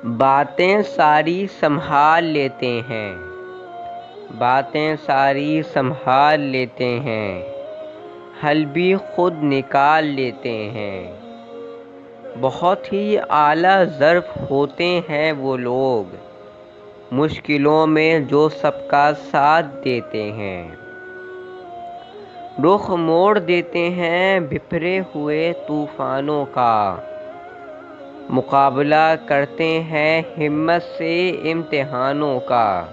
باتیں ساری سنبھال لیتے ہیں، باتیں ساری سنبھال لیتے ہیں، حل بھی خود نکال لیتے ہیں۔ بہت ہی اعلیٰ ظرف ہوتے ہیں وہ لوگ، مشکلوں میں جو سب کا ساتھ دیتے ہیں۔ رخ موڑ دیتے ہیں بپھرے ہوئے طوفانوں کا، مقابلہ کرتے ہیں ہمت سے امتحانوں کا۔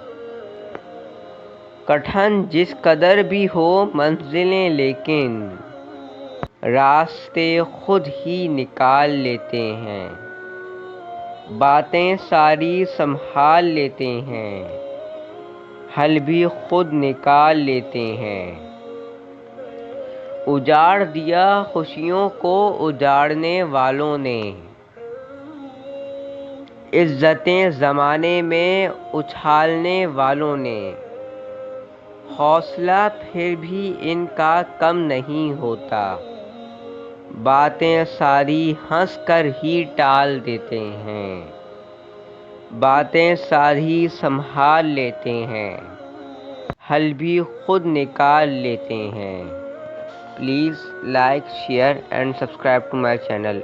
کٹھن جس قدر بھی ہو منزلیں لیکن راستے خود ہی نکال لیتے ہیں۔ باتیں ساری سنبھال لیتے ہیں، حل بھی خود نکال لیتے ہیں۔ اجاڑ دیا خوشیوں کو اجاڑنے والوں نے، عزتیں زمانے میں اچھالنے والوں نے۔ حوصلہ پھر بھی ان کا کم نہیں ہوتا، باتیں ساری ہنس کر ہی ٹال دیتے ہیں۔ باتیں ساری سنبھال لیتے ہیں، حل بھی خود نکال لیتے ہیں۔ Please like, share and subscribe to my channel.